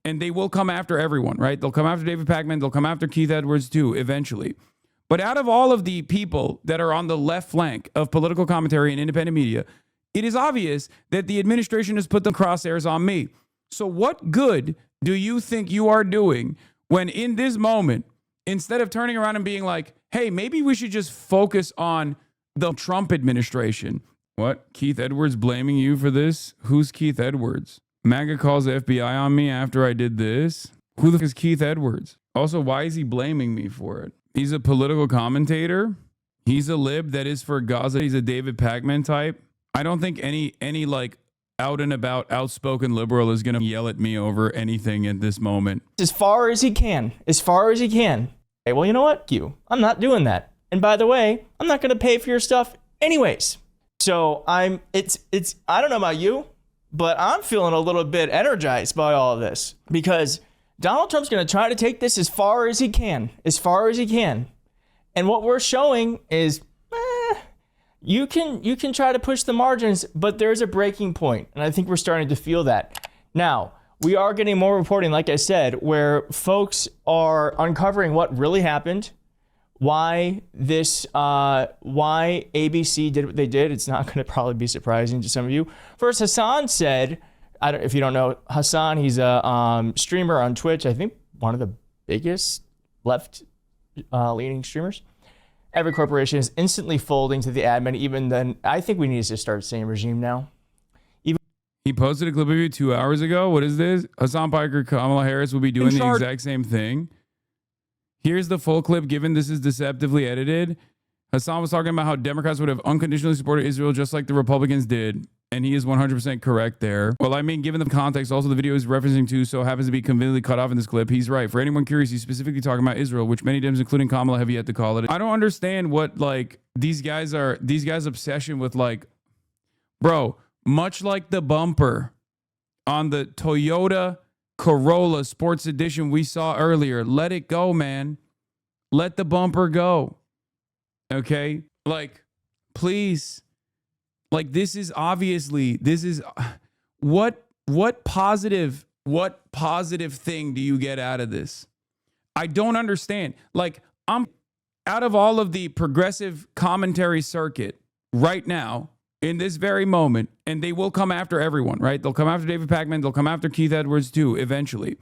and they will come after everyone, right? They'll come after David Pakman. They'll come after Keith Edwards too, eventually. But out of all of the people that are on the left flank of political commentary and independent media, it is obvious that the administration has put the crosshairs on me. So what good do you think you are doing when in this moment, instead of turning around and being like, hey, maybe we should just focus on the Trump administration? What? Keith Edwards blaming you for this? Who's Keith Edwards? MAGA calls the FBI on me after I did this? Who the fuck is Keith Edwards? Also, why is he blaming me for it? He's a political commentator. He's a lib that is for Gaza. He's a David Pakman type. I don't think any like out and about outspoken liberal is going to yell at me over anything at this moment. As far as he can. As far as he can. Hey, well, you know what? I'm not doing that. And by the way, I'm not going to pay for your stuff anyways. So it's I don't know about you, but I'm feeling a little bit energized by all of this because Donald Trump's going to try to take this as far as he can. And what we're showing is, you can try to push the margins, but there's a breaking point, and I think we're starting to feel that. Now, we are getting more reporting, like I said, where folks are uncovering what really happened, why ABC did what they did. It's not going to probably be surprising to some of you. First, Hasan said, if you don't know Hasan, he's a streamer on Twitch. I think one of the biggest left-leaning streamers. Every corporation is instantly folding to the admin. Even then, I think we need to start saying regime now. He posted a clip of you 2 hours ago. What is this? Hassan Piker, Kamala Harris will be doing the exact same thing. Here's the full clip given this is deceptively edited. Hasan was talking about how Democrats would have unconditionally supported Israel just like the Republicans did. And he is 100% correct there. Well, I mean, given the context, also the video is referencing to, so happens to be conveniently cut off in this clip. He's right. For anyone curious, he's specifically talking about Israel, which many Dems, including Kamala, have yet to call it. I don't understand what, like, these guys' obsession with, like, bro, much like the bumper on the Toyota Corolla Sports Edition we saw earlier. Let it go, man. Let the bumper go. Okay? Like, please. Like, this is what positive thing do you get out of this? I don't understand. Like, I'm out of all of the progressive commentary circuit right now in this very moment, and they will come after everyone, right? They'll come after David Pakman. They'll come after Keith Edwards too, eventually.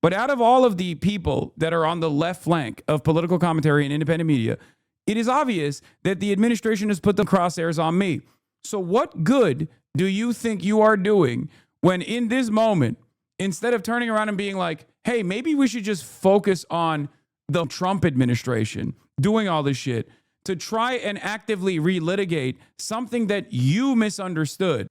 But out of all of the people that are on the left flank of political commentary and independent media, it is obvious that the administration has put the crosshairs on me. So what good do you think you are doing when in this moment, instead of turning around and being like, hey, maybe we should just focus on the Trump administration doing all this shit to try and actively relitigate something that you misunderstood?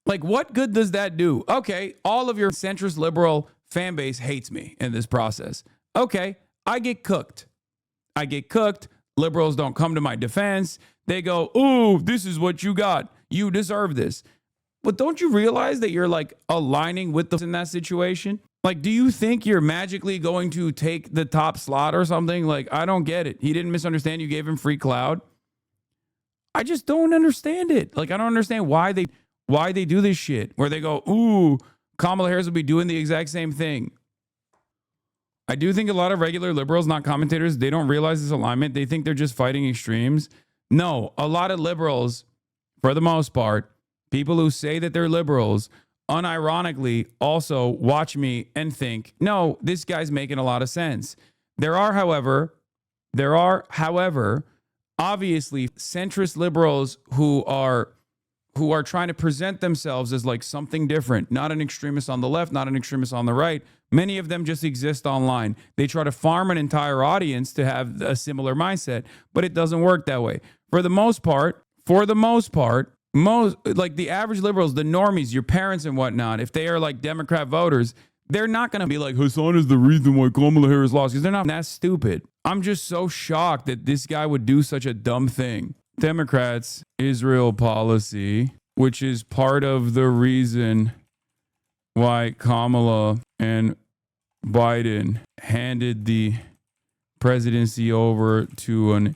Like, what good does that do? Okay, all of your centrist liberal fan base hates me in this process. Okay, I get cooked. Liberals don't come to my defense. They go, ooh, this is what you got. You deserve this. But don't you realize that you're like aligning with them in that situation? Like, do you think you're magically going to take the top slot or something? Like, I don't get it. He didn't misunderstand. You gave him free cloud. I just don't understand it. Like, I don't understand why they do this shit where they go, ooh, Kamala Harris will be doing the exact same thing. I do think a lot of regular liberals, not commentators, they don't realize this alignment. They think they're just fighting extremes. No, a lot of liberals, for the most part, people who say that they're liberals, unironically also watch me and think, no, this guy's making a lot of sense. There are, however, obviously centrist liberals who are trying to present themselves as like something different, not an extremist on the left, not an extremist on the right. Many of them just exist online. They try to farm an entire audience to have a similar mindset, but it doesn't work that way. For the most part, most like the average liberals, the normies, your parents and whatnot, if they are like Democrat voters, they're not going to be like, Hasan is the reason why Kamala Harris lost, because they're not that stupid. I'm just so shocked that this guy would do such a dumb thing. Democrats' Israel policy, which is part of the reason why Kamala and Biden handed the presidency over to an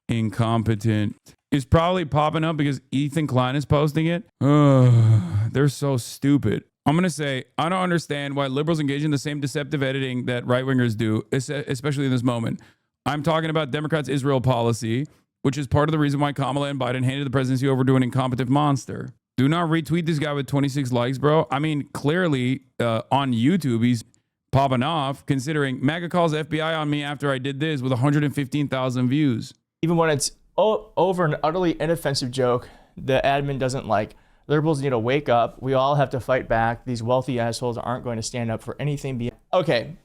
incompetent, is probably popping up because Ethan Klein is posting it. They're so stupid. I'm going to say, I don't understand why liberals engage in the same deceptive editing that right-wingers do, especially in this moment. I'm talking about Democrats' Israel policy, which is part of the reason why Kamala and Biden handed the presidency over to an incompetent monster. Do not retweet this guy with 26 likes, bro. I mean, clearly on YouTube, he's popping off, considering MAGA calls FBI on me after I did this with 115,000 views. Even when it's over an utterly inoffensive joke the admin doesn't like, liberals need to wake up. We all have to fight back. These wealthy assholes aren't going to stand up for anything beyond. Okay.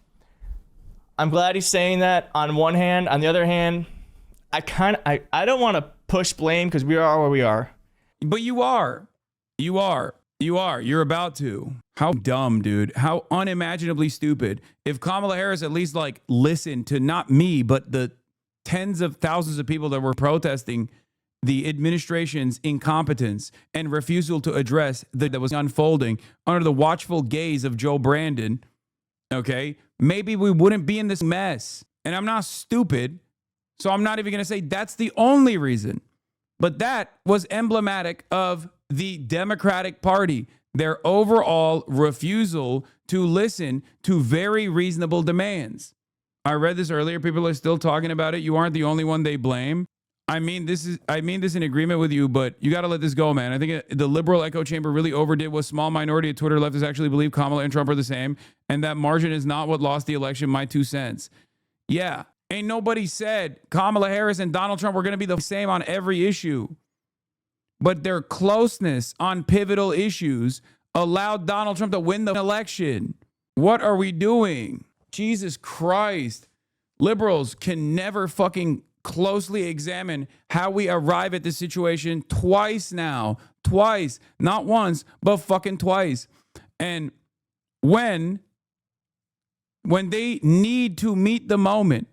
I'm glad he's saying that on one hand. On the other hand, I don't want to push blame because we are where we are. But you are. You are. You are. You're about to. How dumb, dude. How unimaginably stupid. If Kamala Harris at least like listened to not me, but the tens of thousands of people that were protesting the administration's incompetence and refusal to address that was unfolding under the watchful gaze of Joe Brandon, okay, maybe we wouldn't be in this mess. And I'm not stupid, so I'm not even going to say that's the only reason. But that was emblematic of the Democratic Party, their overall refusal to listen to very reasonable demands. I read this earlier. People are still talking about it. You aren't the only one they blame. I mean this in agreement with you, but you got to let this go, man. I think the liberal echo chamber really overdid what small minority of Twitter leftists actually believe Kamala and Trump are the same, and that margin is not what lost the election, my 2 cents. Yeah, ain't nobody said Kamala Harris and Donald Trump were going to be the same on every issue, but their closeness on pivotal issues allowed Donald Trump to win the election. What are we doing? Jesus Christ. Liberals can never fucking closely examine how we arrive at this situation twice now. Twice. Not once, but fucking twice. And when they need to meet the moment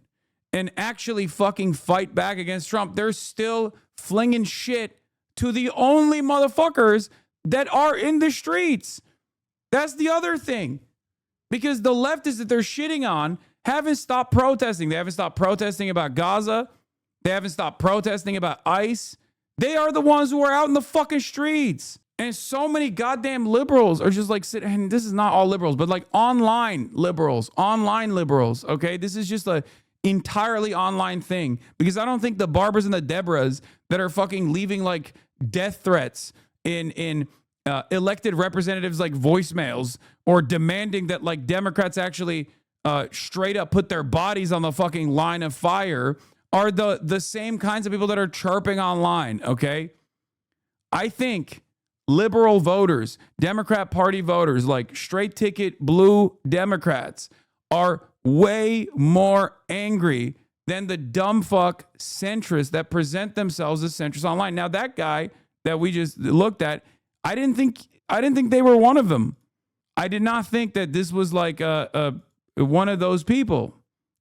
and actually fucking fight back against Trump, they're still flinging shit to the only motherfuckers that are in the streets. That's the other thing. Because the leftists that they're shitting on haven't stopped protesting. They haven't stopped protesting about Gaza. They haven't stopped protesting about ICE. They are the ones who are out in the fucking streets. And so many goddamn liberals are just like sitting, and this is not all liberals, but like online liberals, okay? This is just a entirely online thing, because I don't think the Barbers and the Deborahs that are fucking leaving like death threats in elected representatives like voicemails, or demanding that like Democrats actually straight up put their bodies on the fucking line of fire, are the same kinds of people that are chirping online, okay? I think liberal voters, Democrat Party voters, like straight ticket blue Democrats, are way more angry than the dumb fuck centrists that present themselves as centrists online. Now, that guy that we just looked at, I didn't think they were one of them. I did not think that this was like one of those people.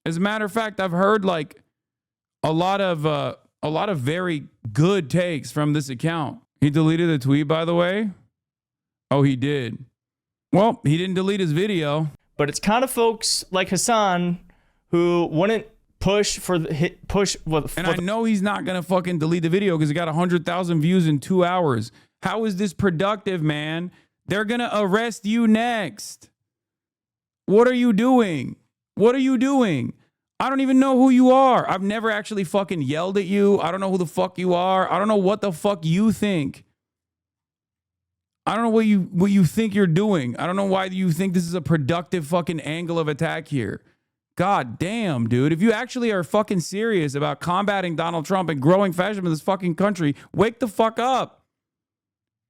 As a matter of fact, I've heard like a lot of very good takes from this account. He deleted the tweet, by the way. Oh, he did. Well, he didn't delete his video. But it's kind of folks like Hasan who wouldn't push for the hit push. And I know he's not gonna fucking delete the video because it got 100,000 views in 2 hours. How is this productive, man? They're gonna arrest you next. What are you doing? What are you doing? I don't even know who you are. I've never actually fucking yelled at you. I don't know who the fuck you are. I don't know what the fuck you think. I don't know what you think you're doing. I don't know why you think this is a productive fucking angle of attack here. God damn, dude. If you actually are fucking serious about combating Donald Trump and growing fascism in this fucking country, wake the fuck up.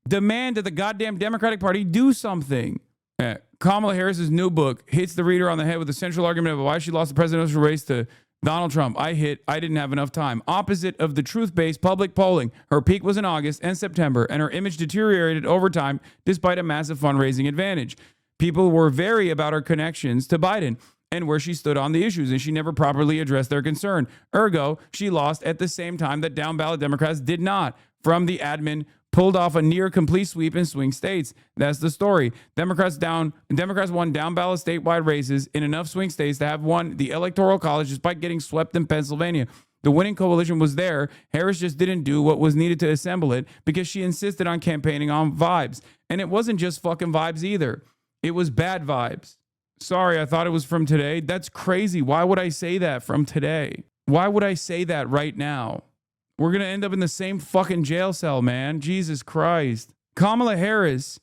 Demand that the goddamn Democratic Party do something. Kamala Harris's new book hits the reader on the head with a central argument about why she lost the presidential race to Donald Trump. I didn't have enough time. Opposite of the truth-based public polling, her peak was in August and September, and her image deteriorated over time despite a massive fundraising advantage. People were wary about her connections to Biden and where she stood on the issues, and she never properly addressed their concern. Ergo, she lost at the same time that down-ballot Democrats did not. From the admin, pulled off a near complete sweep in swing states. That's the story. Democrats won down ballot statewide races in enough swing states to have won the Electoral College despite getting swept in Pennsylvania. The winning coalition was there. Harris just didn't do what was needed to assemble it because she insisted on campaigning on vibes. And it wasn't just fucking vibes either. It was bad vibes. Sorry, I thought it was from today. That's crazy. Why would I say that from today? Why would I say that right now? We're going to end up in the same fucking jail cell, man. Jesus Christ. Kamala Harris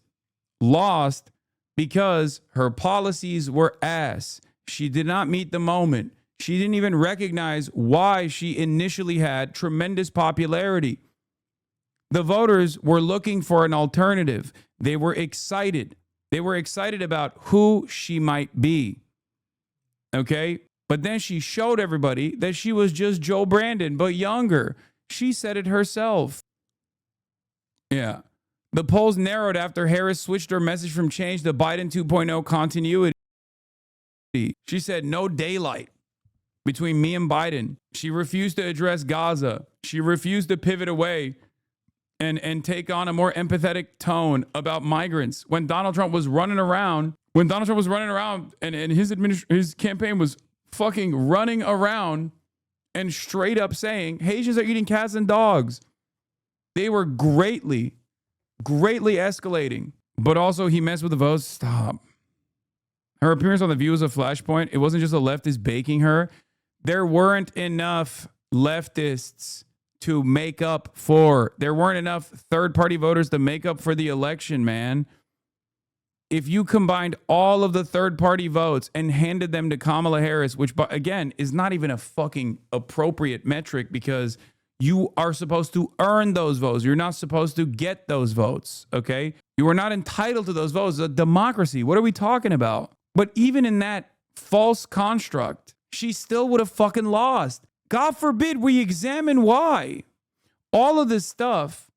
lost because her policies were ass. She did not meet the moment. She didn't even recognize why she initially had tremendous popularity. The voters were looking for an alternative. They were excited. They were excited about who she might be. Okay? But then she showed everybody that she was just Joe Brandon, but younger. She said it herself. Yeah. The polls narrowed after Harris switched her message from change to Biden 2.0 continuity. She said no daylight between me and Biden. She refused to address Gaza. She refused to pivot away and take on a more empathetic tone about migrants. When Donald Trump was running around, and his campaign was fucking running around and straight up saying Haitians are eating cats and dogs. They were greatly escalating. But also he messed with the votes. Stop. Her appearance on The View was a flashpoint. It wasn't just a leftist baking her. There weren't enough leftists to make up for. There weren't enough third-party voters to make up for the election, man. If you combined all of the third-party votes and handed them to Kamala Harris, which, again, is not even a fucking appropriate metric because you are supposed to earn those votes. You're not supposed to get those votes, okay? You are not entitled to those votes. It's a democracy. What are we talking about? But even in that false construct, she still would have fucking lost. God forbid we examine why. All of this stuff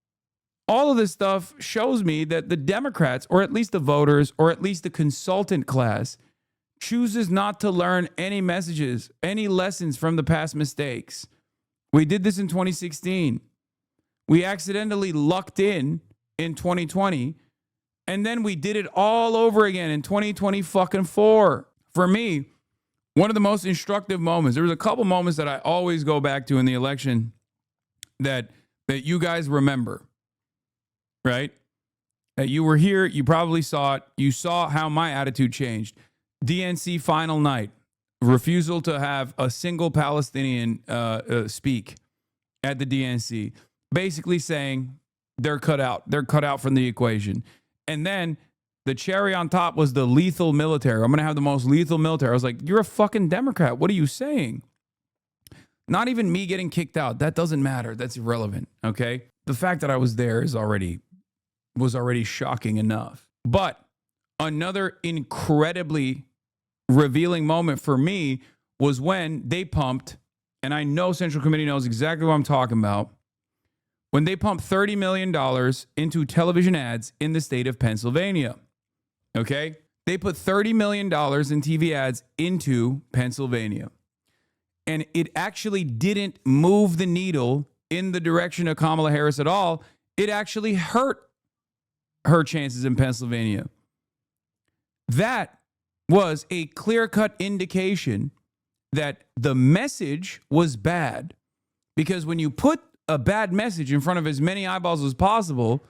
shows me that the Democrats, or at least the voters, or at least the consultant class, chooses not to learn any messages, any lessons from the past mistakes. We did this in 2016. We accidentally lucked in 2020, and then we did it all over again in 2024. For me, one of the most instructive moments, there was a couple moments that I always go back to in the election that you guys remember, right? That you were here, you probably saw it. You saw how my attitude changed. DNC final night, refusal to have a single Palestinian speak at the DNC, basically saying they're cut out. They're cut out from the equation. And then the cherry on top was the lethal military. I'm going to have the most lethal military. I was like, you're a fucking Democrat. What are you saying? Not even me getting kicked out. That doesn't matter. That's irrelevant. Okay. The fact that I was there was already shocking enough. But another incredibly revealing moment for me was when they pumped, and I know Central Committee knows exactly what I'm talking about, when they pumped $30 million into television ads in the state of Pennsylvania. Okay? They put $30 million in TV ads into Pennsylvania. And it actually didn't move the needle in the direction of Kamala Harris at all. It actually hurt her chances in Pennsylvania. That was a clear-cut indication that the message was bad. Because when you put a bad message in front of as many eyeballs as possible,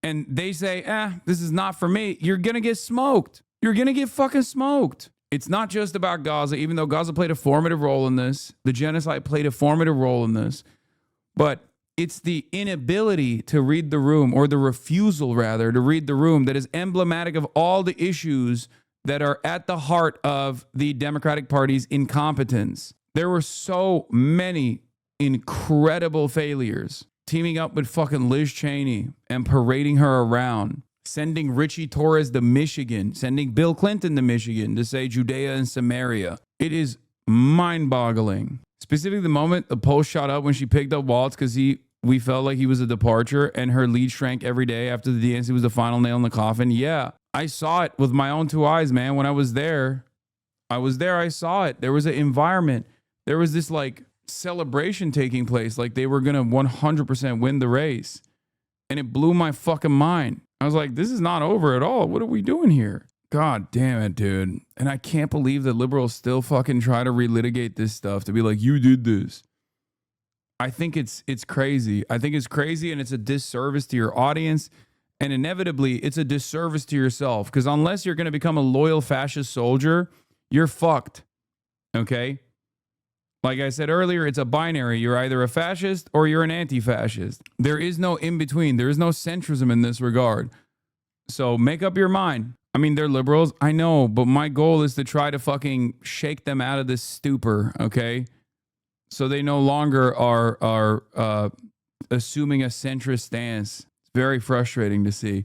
and they say, this is not for me, you're going to get smoked. You're going to get fucking smoked. It's not just about Gaza, even though Gaza played a formative role in this. The genocide played a formative role in this. But it's the inability to read the room, or the refusal, rather, to read the room that is emblematic of all the issues that are at the heart of the Democratic Party's incompetence. There were so many incredible failures. Teaming up with fucking Liz Cheney and parading her around. Sending Richie Torres to Michigan. Sending Bill Clinton to Michigan to say Judea and Samaria. It is mind-boggling. Specifically the moment the poll shot up when she picked up Waltz because we felt like he was a departure, and her lead shrank every day after the DNC was the final nail in the coffin. Yeah, I saw it with my own two eyes, man. When I was there, I saw it. There was an environment. There was this like celebration taking place, like they were going to 100% win the race. And it blew my fucking mind. I was like, this is not over at all. What are we doing here? God damn it, dude. And I can't believe that liberals still fucking try to relitigate this stuff to be like, you did this. I think it's crazy. I think it's crazy, and it's a disservice to your audience, and inevitably it's a disservice to yourself, because unless you're going to become a loyal fascist soldier, you're fucked. Okay? Like I said earlier, it's a binary. You're either a fascist or you're an anti-fascist. There is no in between. There is no centrism in this regard. So make up your mind. I mean, they're liberals, I know, but my goal is to try to fucking shake them out of this stupor, okay? So they no longer are assuming a centrist stance. It's very frustrating to see.